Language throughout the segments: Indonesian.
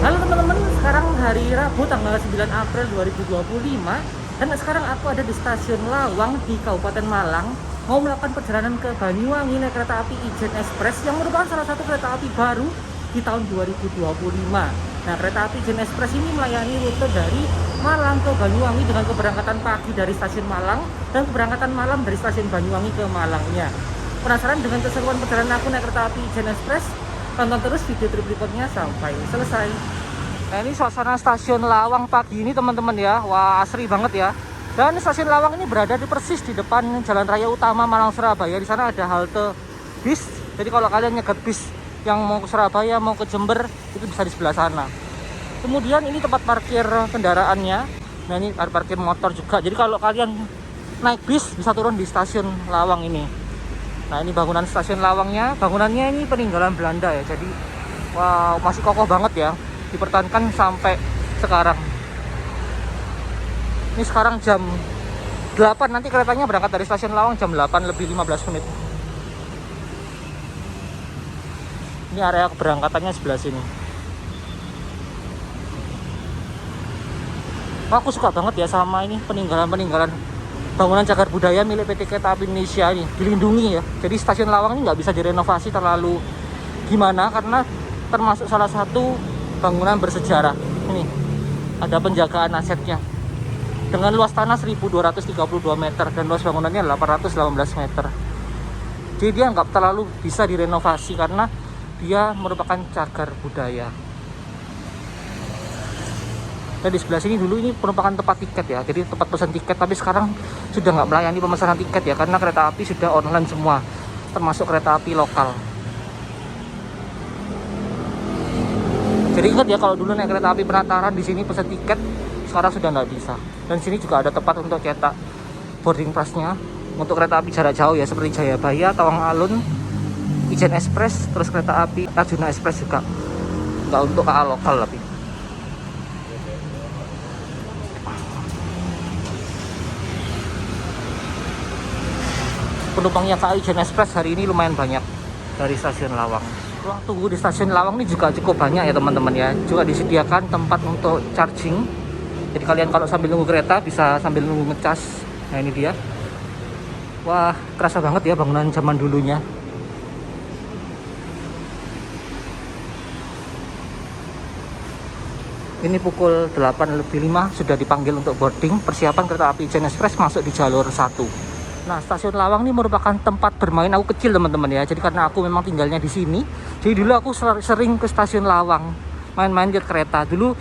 Halo teman-teman, sekarang hari Rabu tanggal 9 April 2025 dan sekarang aku ada di stasiun Lawang di Kabupaten Malang mau melakukan perjalanan ke Banyuwangi naik kereta api Ijen Express yang merupakan salah satu kereta api baru di tahun 2025. Nah, kereta api Ijen Express ini melayani rute dari Malang ke Banyuwangi dengan keberangkatan pagi dari stasiun Malang dan keberangkatan malam dari stasiun Banyuwangi ke Malangnya. Penasaran dengan keseruan perjalanan aku naik kereta api Ijen Express? Tonton terus video trip berikutnya sampai selesai. Nah, ini suasana stasiun Lawang pagi ini teman-teman ya. Wah, asri banget ya. Dan stasiun Lawang ini berada di persis di depan Jalan Raya Utama Malang Surabaya. Di sana ada halte bis. Jadi kalau kalian nyegat bis yang mau ke Surabaya, mau ke Jember, itu bisa di sebelah sana. Kemudian ini tempat parkir kendaraannya. Nah, ini parkir motor juga. Jadi kalau kalian naik bis bisa turun di stasiun Lawang ini. Nah, ini bangunan stasiun Lawangnya. Bangunannya ini peninggalan Belanda ya. Jadi wow, masih kokoh banget ya. Dipertahankan sampai sekarang. Ini sekarang jam 8. Nanti keretanya berangkat dari stasiun Lawang jam 8 lebih 15 menit. Ini area keberangkatannya sebelah sini. Aku suka banget ya sama ini peninggalan-peninggalan bangunan cagar budaya milik PT Kereta Api Indonesia ini, dilindungi ya. Jadi stasiun Lawang ini nggak bisa direnovasi terlalu gimana karena termasuk salah satu bangunan bersejarah. Ini ada penjagaan asetnya dengan luas tanah 1232 meter dan luas bangunannya 818 meter. Jadi dia nggak terlalu bisa direnovasi karena dia merupakan cagar budaya. Dan di sebelah sini dulu ini merupakan tempat tiket ya, jadi tempat pesan tiket, tapi sekarang sudah nggak melayani pemesanan tiket ya karena kereta api sudah online semua, termasuk kereta api lokal. Jadi ingat ya, kalau dulu naik kereta api Penataran di sini pesan tiket, sekarang sudah nggak bisa. Dan sini juga ada tempat untuk cetak boarding pass-nya untuk kereta api jarak jauh ya, seperti Jayabaya, Tawang Alun, Ijen Express, terus kereta api Arjuna Express juga. Nggak untuk KA lokal tapi. Penumpangnya KA Ijen Express hari ini lumayan banyak dari stasiun Lawang. Ruang tunggu di stasiun Lawang ini juga cukup banyak ya teman-teman ya. Juga disediakan tempat untuk charging. Jadi kalian kalau sambil nunggu kereta bisa sambil nunggu ngecas. Nah, ini dia. Wah, kerasa banget ya bangunan zaman dulunya. Ini pukul 8:05 sudah dipanggil untuk boarding. Persiapan kereta api Ijen Express masuk di jalur 1. Nah, stasiun Lawang ini merupakan tempat bermain aku kecil teman-teman ya. Jadi karena aku memang tinggalnya di sini, jadi dulu aku sering ke stasiun Lawang main-main lihat kereta. Dulu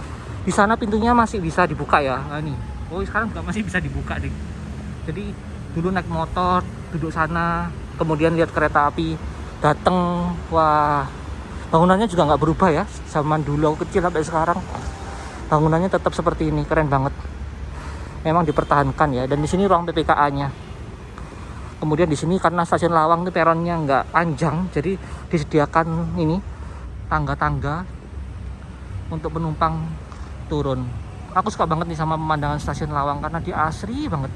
di sana pintunya masih bisa dibuka ya. Nah, nih. Oh, sekarang juga masih bisa dibuka deh. Jadi dulu naik motor, duduk sana, kemudian lihat kereta api datang. Wah, bangunannya juga nggak berubah ya. Zaman dulu aku kecil sampai sekarang, bangunannya tetap seperti ini, keren banget. Memang dipertahankan ya. Dan di sini ruang PPKA-nya. Kemudian di sini karena stasiun Lawang itu peronnya nggak panjang, jadi disediakan ini tangga-tangga untuk penumpang turun. Aku suka banget nih sama pemandangan stasiun Lawang karena dia asri banget.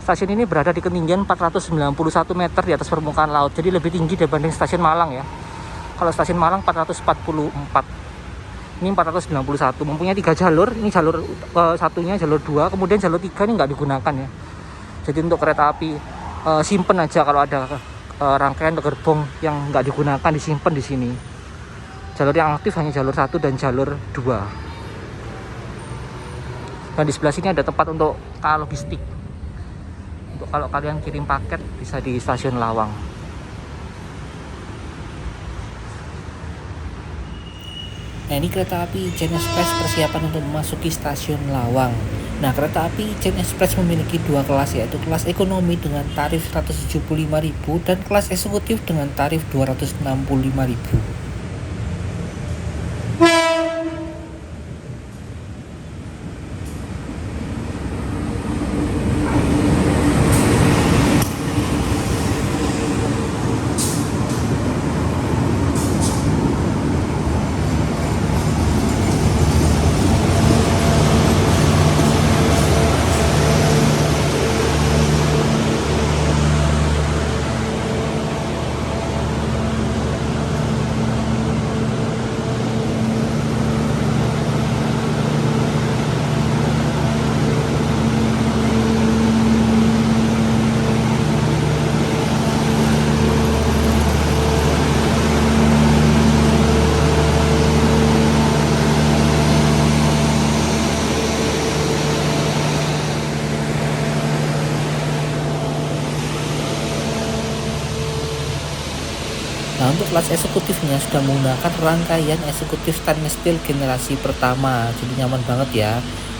Stasiun ini berada di ketinggian 491 meter di atas permukaan laut, jadi lebih tinggi dibanding stasiun Malang ya. Kalau stasiun Malang 444, ini 491. Mempunyai 3 jalur. Ini jalur satunya, jalur 2, kemudian jalur 3 ini nggak digunakan ya. Jadi untuk kereta api simpen aja, kalau ada rangkaian atau gerbong yang nggak digunakan disimpan di sini. Jalur yang aktif hanya jalur 1 dan jalur 2. Dan di sebelah sini ada tempat untuk KA logistik. Untuk kalau kalian kirim paket bisa di stasiun Lawang. Nah, ini kereta api Ijen Express persiapan untuk memasuki stasiun Lawang. Nah, kereta api Ijen Express memiliki 2 kelas, yaitu kelas ekonomi dengan tarif 175.000 dan kelas eksekutif dengan tarif 265.000. kelas eksekutifnya sudah menggunakan rangkaian eksekutif stainless steel generasi pertama, jadi nyaman banget ya.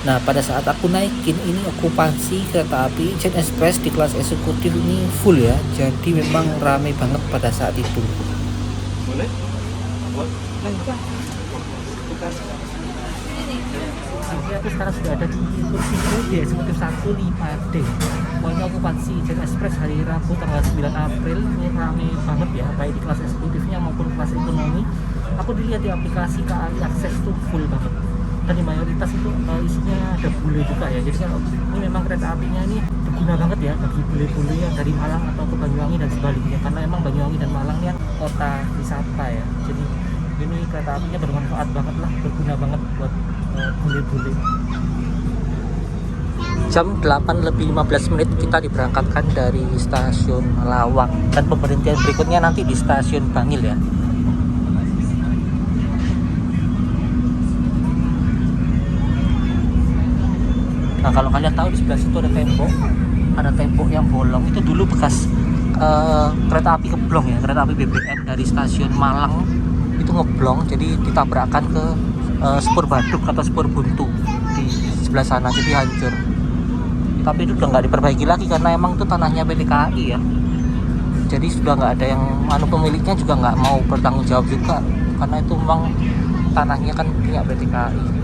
Nah, pada saat aku naikin ini okupansi kereta api Ijen Express di kelas eksekutif ini full ya, jadi memang ramai banget pada saat itu. Boleh? Aku sekarang sudah ada di kursi di eksekutif 1 5D. Pokoknya okupansi Ijen Express hari Rabu tanggal 9 April ini ramai banget ya, baik di kelas eksekutifnya maupun kelas ekonomi. Aku dilihat di aplikasi KAI Akses tuh full banget. Dan di mayoritas itu isinya ada bule juga ya. Jadi kalau ini memang kereta apinya ini berguna banget ya bagi bule-bule yang dari Malang atau ke Banyuwangi dan sebaliknya. Karena emang Banyuwangi dan Malang ini kan kota wisata ya. Jadi ini kereta apinya bermanfaat banget lah, berguna banget buat bule-bule. Jam 8:15 kita diberangkatkan dari stasiun Lawang dan pemberhentian berikutnya nanti di stasiun Bangil ya. Nah, kalau kalian tahu di sebelah situ ada tembok yang bolong, itu dulu bekas kereta api keblong ya, kereta api BBM dari stasiun Malang itu ngeblong, jadi ditabrakan ke spur baduk atau spur buntu di sebelah sana, jadi hancur. Tapi itu udah nggak diperbaiki lagi karena emang itu tanahnya PT KAI ya, jadi sudah nggak ada yang pemiliknya juga nggak mau bertanggung jawab juga karena itu memang tanahnya kan punya PT KAI.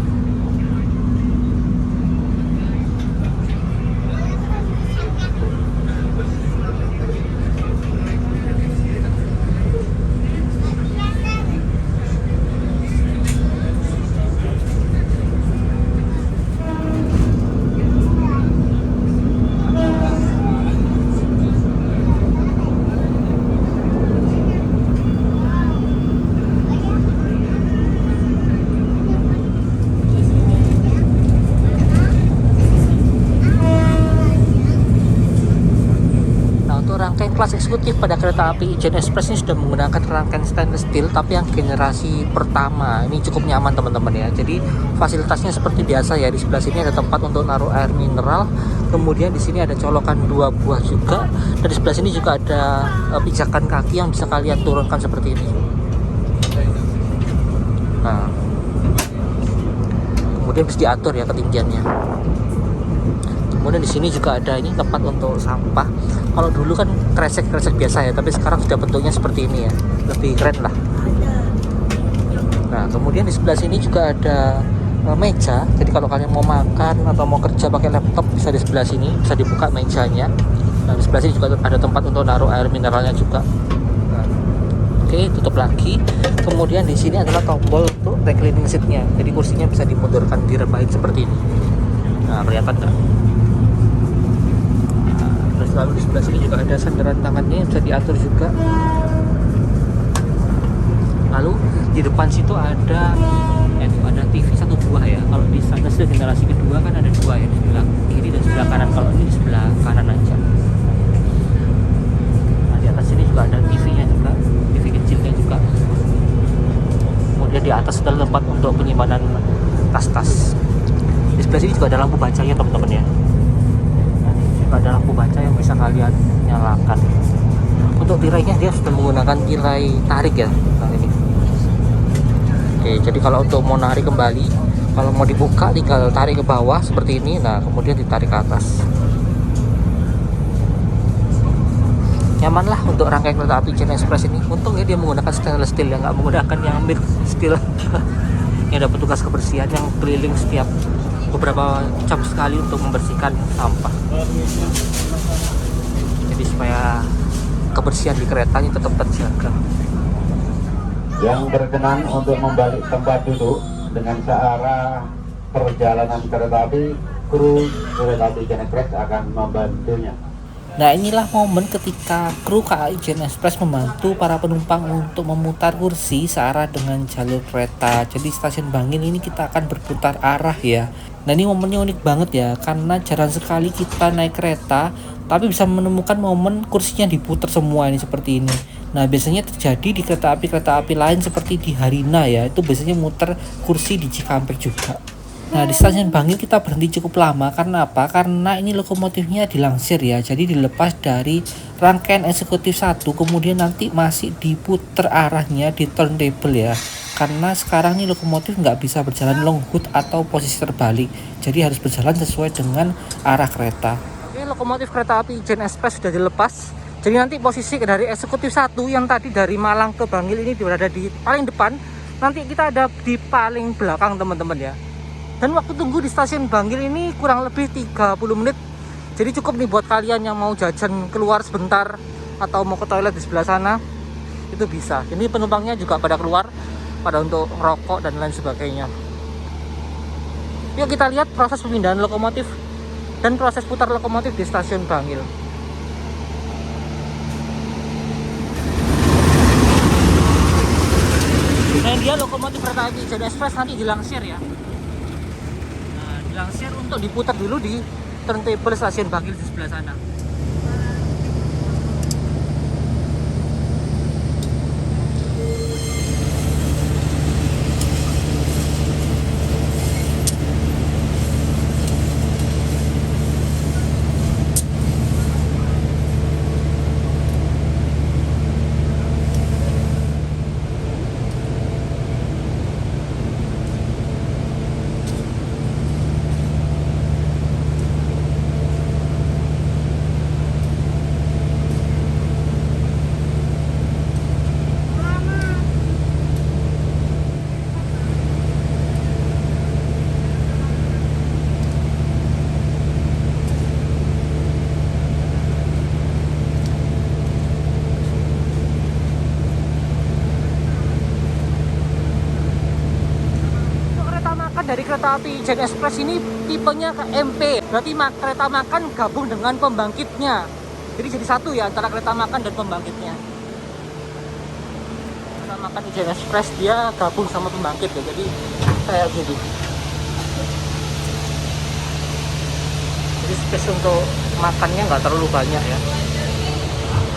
Rangkaian kelas eksekutif pada kereta api Ijen Express ini sudah menggunakan rangkaian stainless steel tapi yang generasi pertama. Ini cukup nyaman teman-teman ya. Jadi fasilitasnya seperti biasa ya. Di sebelah sini ada tempat untuk naruh air mineral. Kemudian di sini ada colokan 2 buah juga. Dan di sebelah sini juga ada pijakan kaki yang bisa kalian turunkan seperti ini. Nah, kemudian bisa diatur ya ketinggiannya. Kemudian di sini juga ada ini tempat untuk sampah. Kalau dulu kan kresek biasa ya, tapi sekarang sudah bentuknya seperti ini ya, lebih keren lah. Nah, kemudian di sebelah sini juga ada meja. Jadi kalau kalian mau makan atau mau kerja pakai laptop bisa di sebelah sini, bisa dibuka mejanya. Nah, di sebelah sini juga ada tempat untuk naruh air mineralnya juga. Nah, oke, tutup lagi. Kemudian di sini adalah tombol untuk reclining seatnya. Jadi kursinya bisa dimundurkan, direbahin seperti ini. Nah, kelihatan nggak? Lalu di sebelah sini juga ada sandaran tangannya yang bisa diatur juga. Lalu di depan situ ada TV 1 buah ya. Kalau di sana generasi kedua kan ada 2 ya, di sebelah kiri dan sebelah kanan. Kalau ini di sebelah kanan aja. Nah, di atas sini juga ada TV-nya juga, TV kecilnya juga. Kemudian di atas ada tempat untuk penyimpanan tas-tas. Di sebelah sini juga ada lampu bacanya teman-teman ya. Ada lampu baca yang bisa kalian nyalakan. Untuk tirainya dia sudah menggunakan tirai tarik ya. Nah, ini. Oke, jadi kalau untuk mau narik kembali, kalau mau dibuka tinggal tarik ke bawah seperti ini. Nah, kemudian ditarik ke atas. Nyaman lah untuk rangkaian kereta api Ijen Express ini. Untung ya dia menggunakan stainless steel, yang nggak menggunakan yang mir steel. Yang ada petugas kebersihan yang keliling setiap beberapa jam sekali untuk membersihkan sampah. Jadi supaya kebersihan di kereta ini tetap terjaga. Yang berkenan untuk membalik tempat duduk dengan searah perjalanan kereta api, kru kereta api Ijen Express akan membantunya. Nah, inilah momen ketika kru KAI Ijen Express membantu para penumpang untuk memutar kursi searah dengan jalur kereta. Jadi stasiun Bangil ini kita akan berputar arah ya. Nah, ini momennya unik banget ya, karena jarang sekali kita naik kereta tapi bisa menemukan momen kursinya diputar semua ini seperti ini. Nah, biasanya terjadi di kereta api lain seperti di Harina ya, itu biasanya muter kursi di Cikampek juga. Nah, di stasiun Bangil kita berhenti cukup lama karena apa? Karena ini lokomotifnya dilansir ya. Jadi dilepas dari rangkaian eksekutif 1, kemudian nanti masih diputer arahnya di turntable ya. Karena sekarang ini lokomotif nggak bisa berjalan long hood atau posisi terbalik. Jadi harus berjalan sesuai dengan arah kereta. Oke, lokomotif kereta api Ijen Express sudah dilepas. Jadi nanti posisi dari eksekutif 1 yang tadi dari Malang ke Bangil ini berada di paling depan. Nanti kita ada di paling belakang teman-teman ya. Dan waktu tunggu di stasiun Bangil ini kurang lebih 30 menit. Jadi cukup nih buat kalian yang mau jajan keluar sebentar atau mau ke toilet di sebelah sana, itu bisa. Ini penumpangnya juga pada keluar, pada untuk rokok dan lain sebagainya. Yuk kita lihat proses pemindahan lokomotif dan proses putar lokomotif di stasiun Bangil. Nah, dia lokomotif kereta api Ijen Express nanti dilansir ya. Dilansir untuk diputar dulu di turntable stasiun Bangil di sebelah sana. Dari kereta api Ijen Express ini tipenya ke MP, berarti kereta makan gabung dengan pembangkitnya, jadi satu ya antara kereta makan dan pembangkitnya. Kereta makan Ijen Express dia gabung sama pembangkit ya, jadi kayak gini. Jadi space untuk makannya nggak terlalu banyak ya.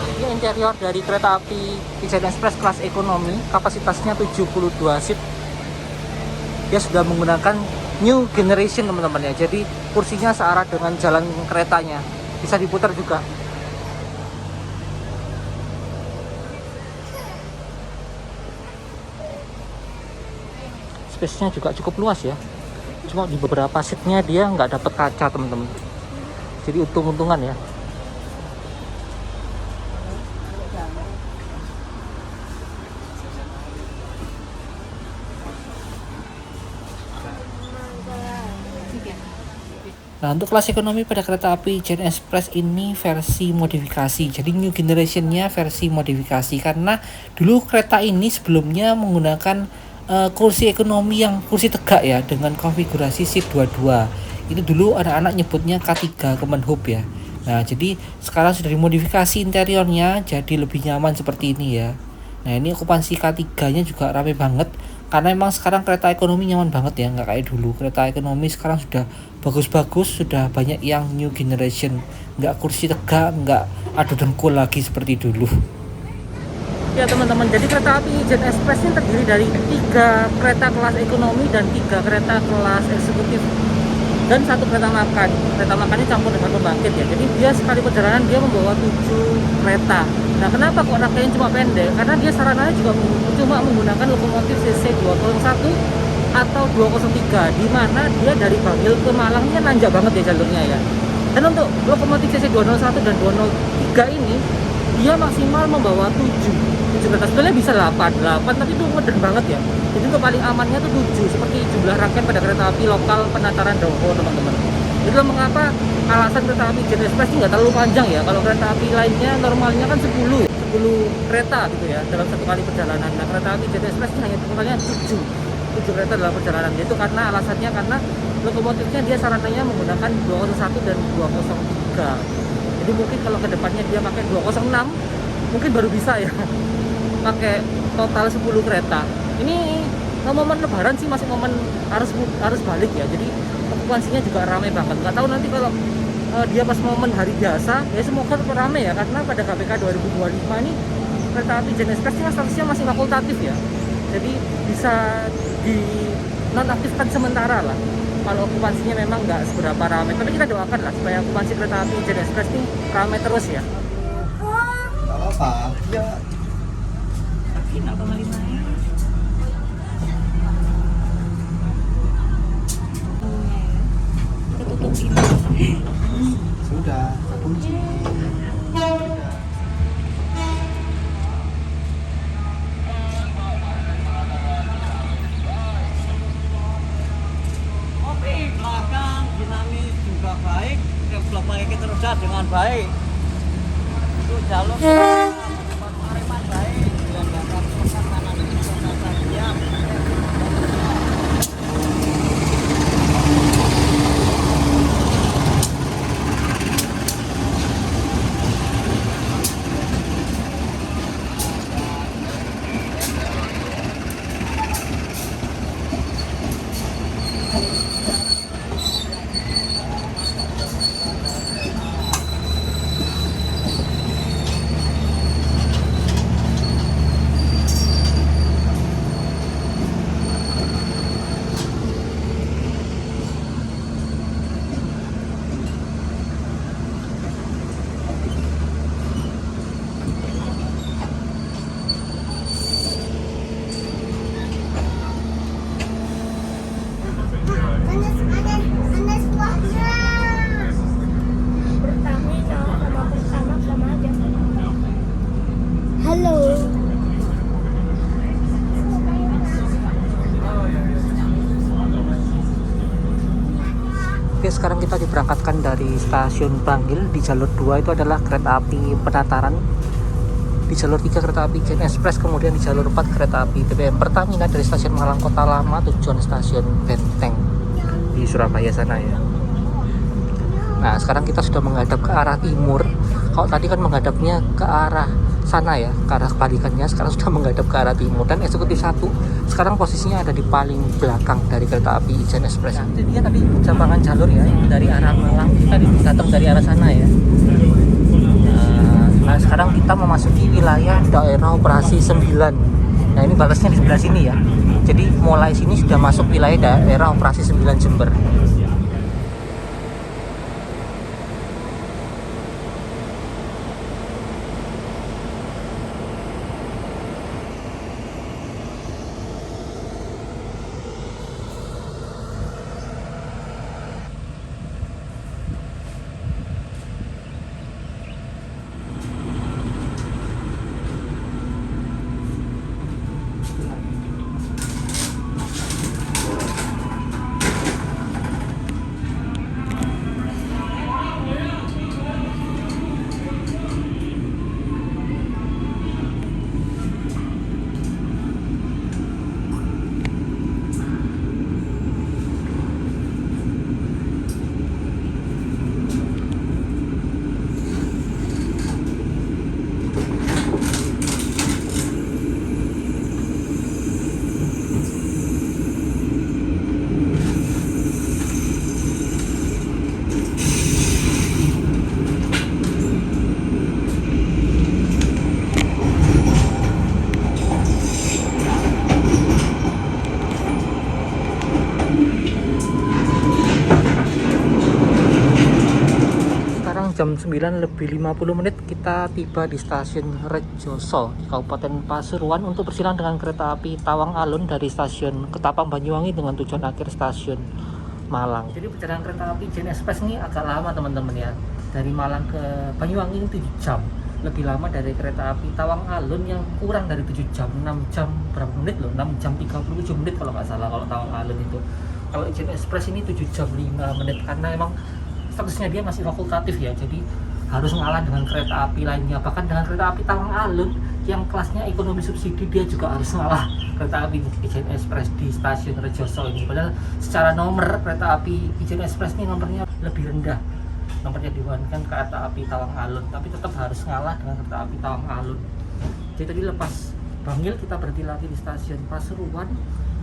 Ini interior dari kereta api Ijen Express kelas ekonomi, kapasitasnya 72 seat. Dia sudah menggunakan new generation teman-teman ya, jadi kursinya searah dengan jalan keretanya, bisa diputar juga. Space-nya juga cukup luas ya, cuma di beberapa seatnya dia nggak dapat kaca teman-teman, jadi untung-untungan ya. Nah, untuk kelas ekonomi pada kereta api Ijen Express ini versi modifikasi. Jadi new generationnya versi modifikasi. Karena dulu kereta ini sebelumnya menggunakan kursi ekonomi yang kursi tegak ya, dengan konfigurasi seat 22. Itu dulu anak-anak nyebutnya K3 Kemenhub ya. Nah, jadi sekarang sudah dimodifikasi interiornya jadi lebih nyaman seperti ini ya. Nah, ini okupansi K3-nya juga rame banget. Karena emang sekarang kereta ekonomi nyaman banget ya, nggak kayak dulu. Kereta ekonomi sekarang sudah bagus-bagus, sudah banyak yang new generation, nggak kursi tegak, nggak adu dengkul lagi seperti dulu. Ya teman-teman, jadi kereta api Ijen Express ini terdiri dari 3 kereta kelas ekonomi dan 3 kereta kelas eksekutif dan 1 kereta makan. Kereta makan ini campur dengan pembangkit ya, jadi dia sekali perjalanan dia membawa 7 kereta. Nah, kenapa kok rangkaian cuma pendek? Karena dia sarananya juga cuma menggunakan lokomotif CC 201 atau 203, di mana dia dari Bangil ke Malangnya nanjak banget ya jalurnya ya. Dan untuk lokomotif CC 201 dan 203 ini dia maksimal membawa 7 kereta. Sebenarnya bisa 8, tapi itu modern banget ya. Jadi untuk paling amannya tuh 7, seperti jumlah rangkaian pada kereta api lokal Penataran Dago teman-teman. Jadi mengapa alasan kereta api Ijen Express ini nggak terlalu panjang ya? Kalau kereta api lainnya normalnya kan 10 kereta gitu ya dalam satu kali perjalanan. Nah, kereta api Ijen Express ini hanya totalnya 7 kereta dalam perjalanan. Itu karena alasannya karena lokomotifnya dia sarananya menggunakan 201 dan 203. Jadi mungkin kalau kedepannya dia pakai 206 mungkin baru bisa ya pakai total 10 kereta. Ini momen lebaran sih, masih momen harus balik ya, jadi okupansinya juga ramai banget. Nggak tahu nanti kalau dia pas momen hari biasa ya, semoga tetap ramai ya, karena pada KPK 2025 ini kereta api Ijen Express ini statusnya masih fakultatif ya, jadi bisa di nonaktifkan sementara lah. kalau okupansinya memang nggak seberapa ramai, tapi kita doakan lah supaya okupansi kereta api Ijen Express ini ramai terus ya. Nggak apa-apa. Ya. Sudah, kunci. Belakang dinamis juga baik, baiknya terus dengan baik. Itu jalur Pariman baik, dan dapat pesan kanan itu pesan diam. Halo. Oke, sekarang kita diberangkatkan dari stasiun Bangil. Di jalur 2 itu adalah kereta api Penataran, di jalur 3 kereta api Ijen Express, kemudian di jalur 4 kereta api BBM Pertamina dari stasiun Malang Kota Lama tujuan stasiun Benteng di Surabaya sana ya. Nah, sekarang kita sudah menghadap ke arah timur. Kalau tadi kan menghadapnya ke arah sana ya, ke arah kebalikannya. Sekarang sudah menghadap ke arah timur. Dan eksekutif 1 sekarang posisinya ada di paling belakang dari kereta api Ijen Express. Nah, itu dia tadi campangan jalur ya, dari arah Malang. Kita datang dari arah sana ya. Nah, sekarang kita memasuki wilayah daerah operasi 9. Nah, ini batasnya di sebelah sini ya. Jadi mulai sini sudah masuk wilayah daerah operasi 9 Jember. Jam 9:50 kita tiba di stasiun Rejoso di Kabupaten Pasuruan untuk bersilang dengan kereta api Tawang Alun dari stasiun Ketapang Banyuwangi dengan tujuan akhir stasiun Malang. Jadi perjalanan kereta api Ijen Express ini agak lama teman-teman ya. Dari Malang ke Banyuwangi ini 7 jam. Lebih lama dari kereta api Tawang Alun yang kurang dari 7 jam, 6 jam berapa menit loh, 6 jam 37 menit kalau nggak salah kalau Tawang Alun itu. Kalau Ijen Express ini 7 jam 5 menit karena emang statusnya dia masih fakultatif ya, jadi harus ngalah dengan kereta api lainnya. Bahkan dengan kereta api Tawang Alun yang kelasnya ekonomi subsidi, dia juga harus ngalah kereta api Ijen Express di stasiun Rejoso ini. Padahal secara nomor kereta api Ijen Express ini nomornya lebih rendah, nomornya dibandingkan kereta api Tawang Alun, tapi tetap harus ngalah dengan kereta api Tawang Alun. Jadi tadi lepas Bangil kita berhenti lagi di stasiun Pasuruan,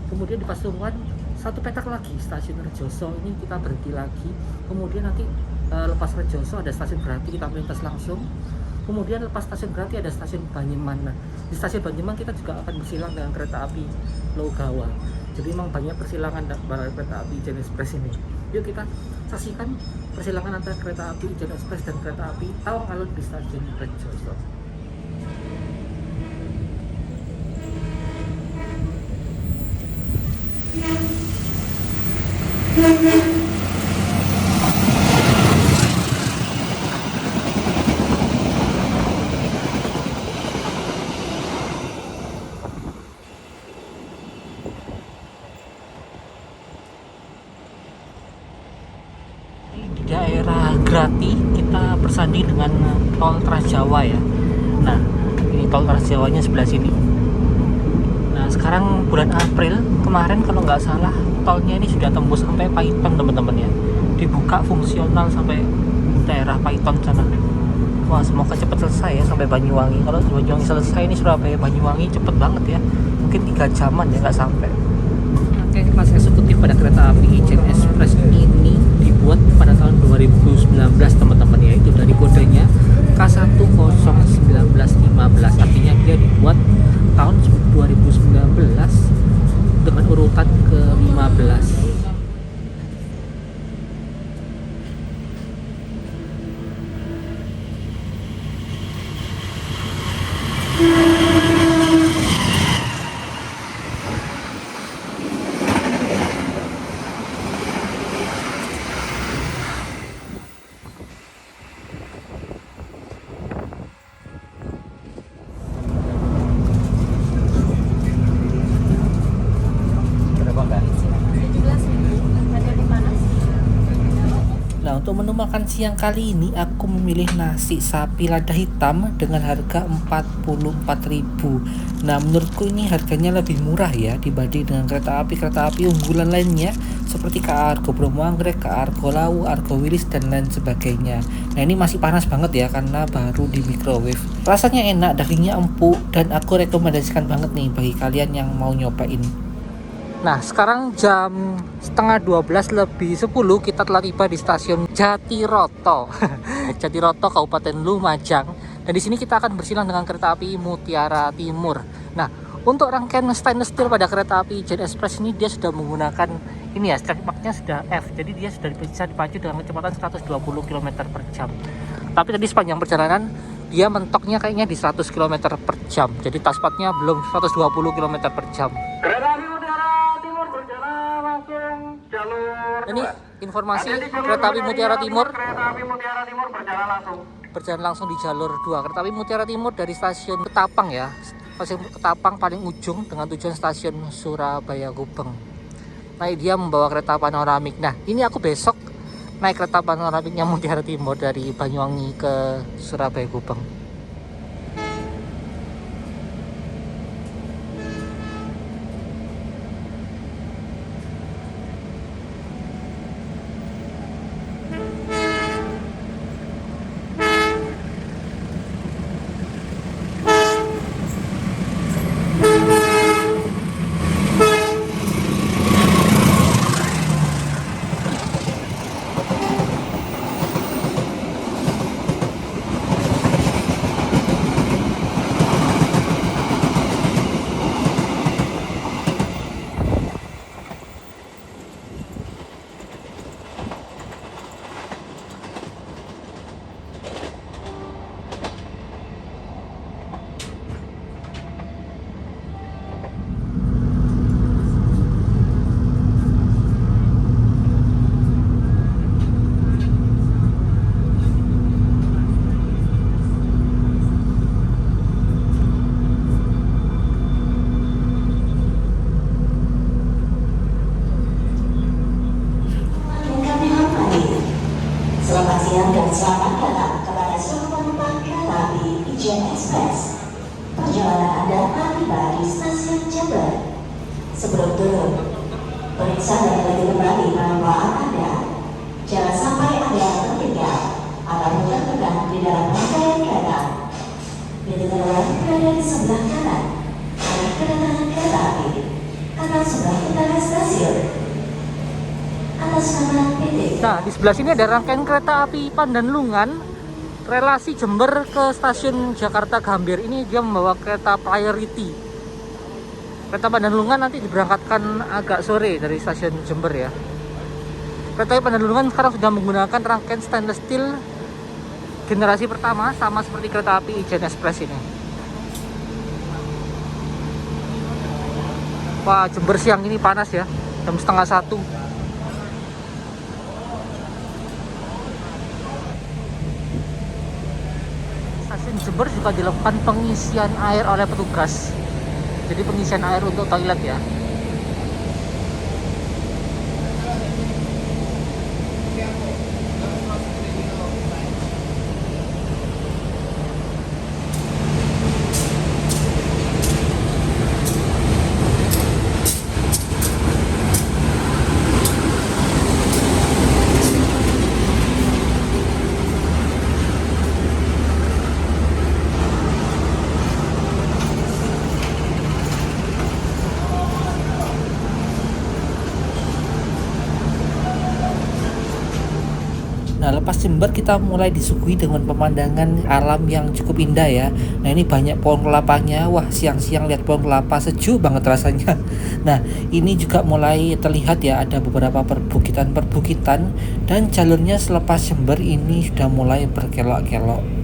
kemudian di Pasuruan satu petak lagi stasiun Rejoso ini kita berhenti lagi, kemudian nanti lepas Rejoso ada stasiun Grati, kita melintas langsung, kemudian lepas stasiun Grati ada stasiun Banyuman. Nah, di stasiun Banyuman kita juga akan bersilang dengan kereta api Logawa. Jadi memang banyak persilangan pada kereta api Ijen Express ini. Yuk kita saksikan persilangan antara kereta api Ijen Express dan kereta api Tawang Alun di stasiun Rejoso. Di daerah Grati kita bersanding dengan tol Trans Jawa ya. Nah, ini tol Trans Jawanya sebelah sini. Nah, sekarang bulan April kemarin kalau nggak salah tolnya ini sudah tembus sampai Paiton teman-teman ya. Dibuka fungsional sampai daerah Paiton sana. Wah, semoga cepat selesai ya sampai Banyuwangi. Kalau Banyuwangi selesai ini Surabaya Banyuwangi cepet banget ya. Mungkin 3 jaman ya nggak sampai. Oke, kelas eksekutif pada kereta api Ijen Express ini dibuat pada tahun 2019 teman-teman ya, itu dari kodenya K101915, artinya dia dibuat tahun 2019 dengan urutan ke-15. Nah, untuk menu makan siang kali ini aku memilih nasi sapi lada hitam dengan harga 44.000. Nah, menurutku ini harganya lebih murah ya dibanding dengan kereta api unggulan lainnya seperti KA Argo Bromo Anggrek, KA Argo Lawu, Argo Wilis dan lain sebagainya. Nah, ini masih panas banget ya karena baru di microwave. Rasanya enak, dagingnya empuk dan aku rekomendasikan banget nih bagi kalian yang mau nyobain. Nah, sekarang jam setengah 12 lebih 10 kita telah tiba di stasiun Jatiroto. Jatiroto, Kabupaten Lumajang. Dan di sini kita akan bersilang dengan kereta api Mutiara Timur. Nah, untuk rangkaian stainless steel pada kereta api Ijen Express ini dia sudah menggunakan ini ya, strike marknya sudah F. Jadi dia sudah bisa dipacu dengan kecepatan 120 km per jam. Tapi tadi sepanjang perjalanan dia mentoknya kayaknya di 100 km per jam. Jadi taspatnya belum 120 km per jam. Ini informasi kereta api Mutiara Timur. Berjalan langsung di jalur 2. Kereta api Mutiara Timur dari stasiun Ketapang ya. Stasiun Ketapang paling ujung dengan tujuan stasiun Surabaya Gubeng. Nah, dia membawa kereta panoramik. Nah, ini aku besok naik kereta panoramiknya Mutiara Timur dari Banyuwangi ke Surabaya Gubeng. Selamat siang dan selamat datang kepada seluruh penumpang kereta api Ijen Express. Perjalanan Anda telah tiba di stasiun Jember. Sebelum turun, periksa dan teliti kembali penempaan Anda. Jangan sampai Anda tertinggal atau tertekan di dalam rangkaian kereta. Pintu keluar berada di sebelah kanan arah kedatangan kereta api atau sebelah utara stasiun. Nah, di sebelah sini ada rangkaian kereta api Pandanlungan relasi Jember ke stasiun Jakarta Gambir. Ini dia membawa kereta Priority. Kereta Pandalungan nanti diberangkatkan agak sore dari stasiun Jember ya. Kereta Pandalungan sekarang sudah menggunakan rangkaian stainless steel generasi pertama, sama seperti kereta api Ijen Express ini. Wah, Jember siang ini panas ya, jam setengah 1. Stasiun Jember juga dilakukan pengisian air oleh petugas. Jadi pengisian air untuk toilet ya. Nah, lepas Jember kita mulai disuguhi dengan pemandangan alam yang cukup indah ya. Nah, ini banyak pohon kelapanya. Wah, siang-siang lihat pohon kelapa sejuk banget rasanya. Nah, ini juga mulai terlihat ya, ada beberapa perbukitan-perbukitan, dan jalurnya selepas Jember ini sudah mulai berkelok-kelok.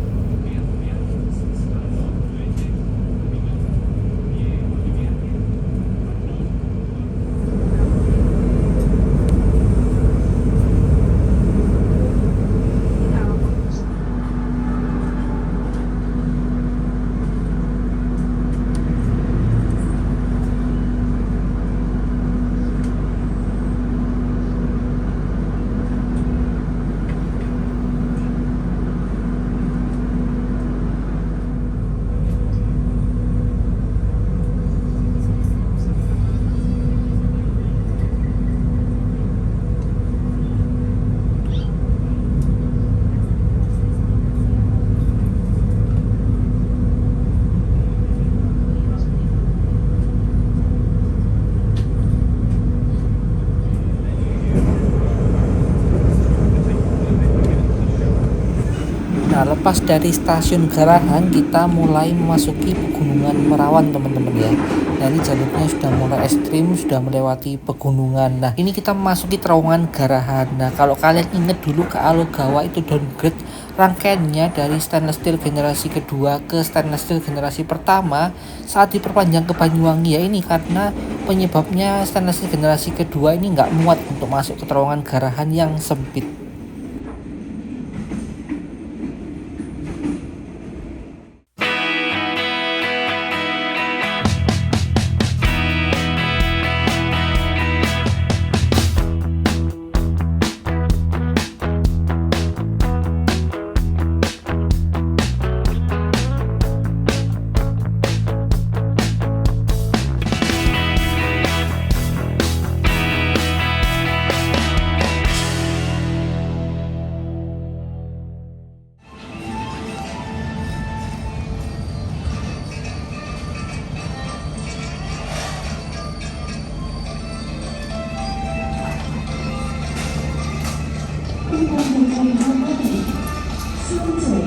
Nah, lepas dari stasiun Garahan, kita mulai memasuki pegunungan Merawan teman-teman ya. Nah, ini jalurnya sudah mulai ekstrim, sudah melewati pegunungan. Nah, ini kita memasuki terowongan Garahan. Nah, kalau kalian ingat dulu ke Alogawa itu downgrade rangkaiannya dari stainless steel generasi kedua ke stainless steel generasi pertama saat diperpanjang ke Banyuwangi ya, ini karena penyebabnya stainless steel generasi kedua ini nggak muat untuk masuk ke terowongan Garahan yang sempit.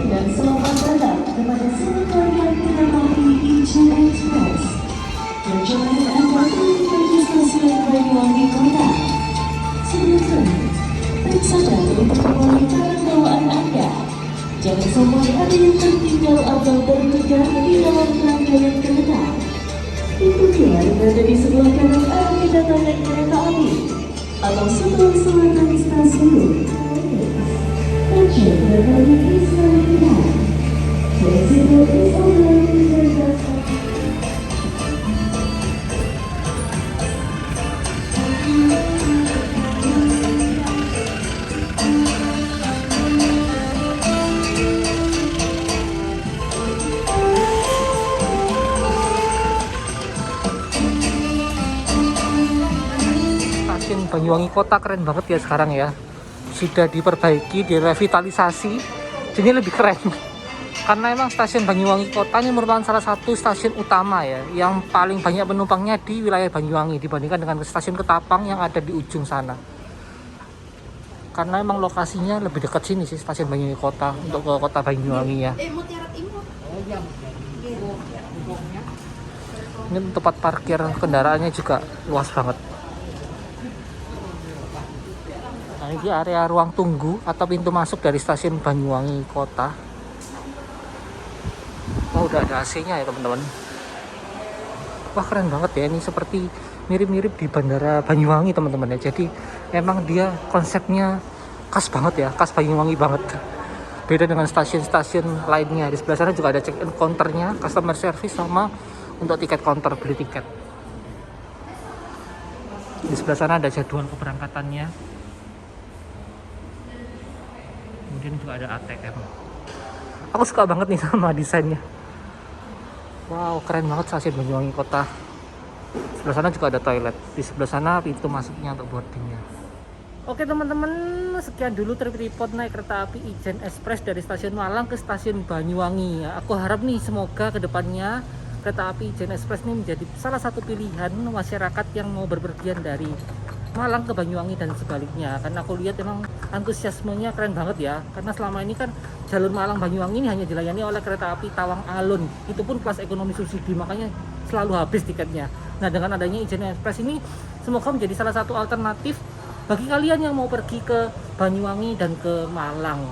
Dan selamat datang kepada seluruh pelanggan kereta api Ijen Express. Perjalanan Anda menuju stasiun Banyuwangi Kota. Sebelum terbang, periksa dulu untuk kembali barang bawaan Anda. Jangan sampai ada yang tertinggal atau bertegar di dalam rangkaian kereta. Ikuti yang berada di sebelah kanan arah kedatangan kereta api atau sebelah selatan stasiun. Attention, the volume is very loud. The signal is already reserved. Stasiun Banyuwangi Kota keren banget ya sekarang ya. Sudah diperbaiki, direvitalisasi, jadi lebih keren. Karena emang stasiun Banyuwangi Kota ini merupakan salah satu stasiun utama ya, yang paling banyak penumpangnya di wilayah Banyuwangi dibandingkan dengan stasiun Ketapang yang ada di ujung sana. Karena emang lokasinya lebih dekat sini sih, stasiun Banyuwangi Kota untuk ke kota Banyuwangi ya. Ini tempat parkir kendaraannya juga luas banget. Nah, ini area ruang tunggu atau pintu masuk dari stasiun Banyuwangi Kota. Oh, udah ada AC-nya ya teman-teman. Wah, keren banget ya, ini seperti mirip-mirip di Bandara Banyuwangi teman-teman ya. Jadi emang dia konsepnya khas banget ya, khas Banyuwangi banget. Beda dengan stasiun-stasiun lainnya. Di sebelah sana juga ada check-in counternya, customer service, sama untuk tiket counter beli tiket. Di sebelah sana ada jadwal keberangkatannya. Kemudian juga ada ATM. Aku suka banget nih sama desainnya. Wow, keren banget stasiun Banyuwangi Kota. Sebelah sana juga ada toilet. Di sebelah sana pintu masuknya untuk boardingnya. Oke teman-teman, sekian dulu trip naik kereta api Ijen Express dari stasiun Malang ke stasiun Banyuwangi. Aku harap nih semoga kedepannya kereta api Ijen Express ini menjadi salah satu pilihan masyarakat yang mau berpergian dari Malang ke Banyuwangi dan sebaliknya, karena aku lihat emang antusiasmenya keren banget ya. Karena selama ini kan jalur Malang Banyuwangi ini hanya dilayani oleh kereta api Tawang Alun, itu pun kelas ekonomi subsidi, makanya selalu habis tiketnya. Nah, dengan adanya Ijen Express ini semoga menjadi salah satu alternatif bagi kalian yang mau pergi ke Banyuwangi dan ke Malang.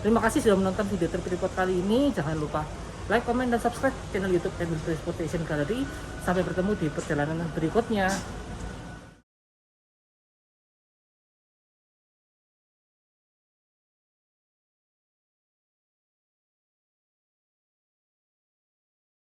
Terima kasih sudah menonton video trip kali ini. Jangan lupa like, comment, dan subscribe channel YouTube Transportation Gallery. Sampai bertemu di perjalanan berikutnya.